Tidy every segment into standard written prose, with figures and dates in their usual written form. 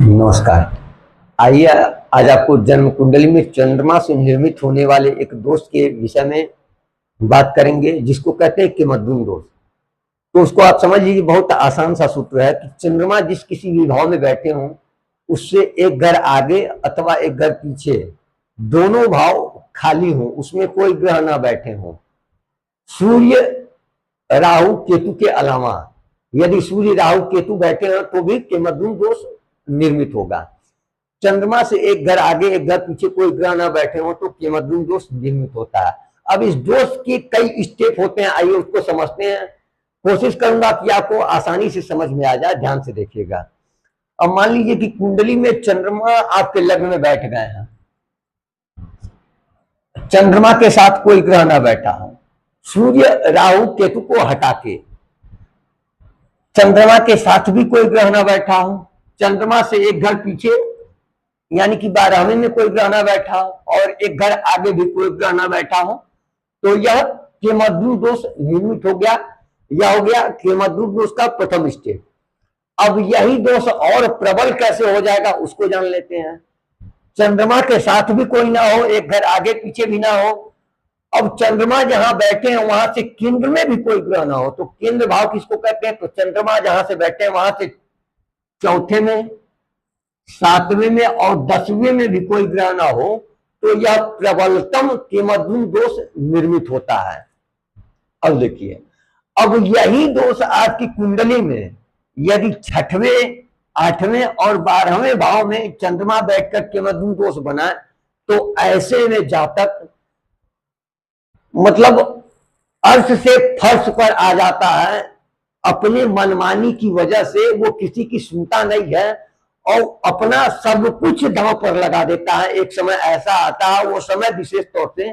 नमस्कार। आइए आज आपको जन्म कुंडली में चंद्रमा से निर्मित होने वाले एक दोष के विषय में बात करेंगे, जिसको कहते हैं किमद्दुम दोष। तो उसको आप समझ लीजिए, बहुत आसान सा सूत्र है कि चंद्रमा जिस किसी विभाव में बैठे हों, उससे एक घर आगे अथवा एक घर पीछे दोनों भाव खाली हों, उसमें कोई ग्रह ना बैठे हों। सूर्य राहु केतु के अलावा यदि सूर्य राहु केतु बैठे हैं तो भी किमद्दुम दोष निर्मित होगा। चंद्रमा से एक घर आगे एक घर पीछे कोई ग्रह ना बैठे हो तो किमद्दुम दोष निर्मित होता है। अब इस दोष के कई स्टेप होते हैं, आइए उसको समझते हैं। कोशिश करूंगा कि आपको आसानी से समझ में आ जाए, ध्यान से देखिएगा। अब मान लीजिए कि कुंडली में चंद्रमा आपके लग्न में बैठ गए हैं, चंद्रमा के साथ कोई ग्रह ना बैठा हो, सूर्य राहु केतु को हटा के चंद्रमा के साथ भी कोई ग्रह ना बैठा हो, चंद्रमा से एक घर पीछे यानी कि 12वें में कोई ग्रह ना बैठा हो और एक घर आगे भी कोई ग्रह ना बैठा हो, तो यह किमद्दुम दोष निर्मित हो गया। यह हो गया किमद्दुम दोष का प्रथम स्टेप। अब यही दोष और प्रबल कैसे हो जाएगा उसको जान लेते हैं। चंद्रमा के साथ भी कोई ना हो, एक घर आगे पीछे भी ना हो। अब चंद्रमा जहां बैठे हैं वहां से केंद्र में भी कोई ग्रह ना हो, तो केंद्र भाव किसको कहते हैं? तो चंद्रमा जहां से बैठे हैं वहां से चौथे में, 7वें में और 10वें में भी कोई ग्रह ना हो, तो यह प्रबलतम किमद्दुम दोष निर्मित होता है। अब देखिए, अब यही दोष आपकी कुंडली में यदि 6वें, 8वें और 12वें भाव में चंद्रमा बैठकर किमद्दुम दोष बना, तो ऐसे में जातक मतलब अर्श से फर्श पर आ जाता है। अपने मनमानी की वजह से वो किसी की सुनता नहीं है और अपना सब कुछ दांव पर लगा देता है। एक समय ऐसा आता है, वो समय विशेष तौर से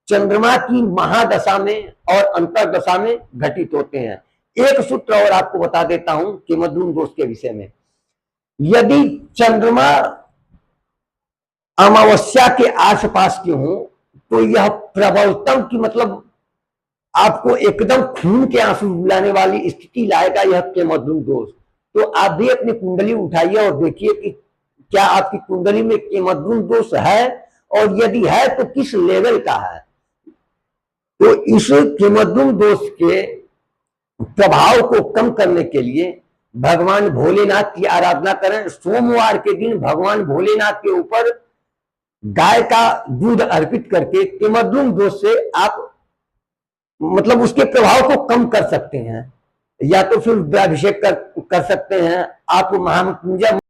चंद्रमा की महादशा में और अंतरदशा में घटित होते हैं। एक सूत्र और आपको बता देता हूं किमद्दुम दोष के विषय में। यदि चंद्रमा अमावस्या के आसपास के हों तो यह प्रबलतम की मतलब आपको एकदम खून के आंसू रुलाने वाली स्थिति लाएगा, यह किमद्दुम दोष। तो आप भी अपनी कुंडली उठाइए और देखिए कि क्या आपकी कुंडली में किमद्दुम दोष है, और यदि है तो किस लेवल का है। तो इस किमद्दुम दोष के प्रभाव को कम करने के लिए भगवान भोलेनाथ की आराधना करें। सोमवार के दिन भगवान भोलेनाथ के ऊपर गाय का दूध अर्पित करके किमद्दुम दोष से आप मतलब उसके प्रभाव को कम कर सकते हैं, या तो फिर अभिषेक कर सकते हैं आप महामृत्युंजय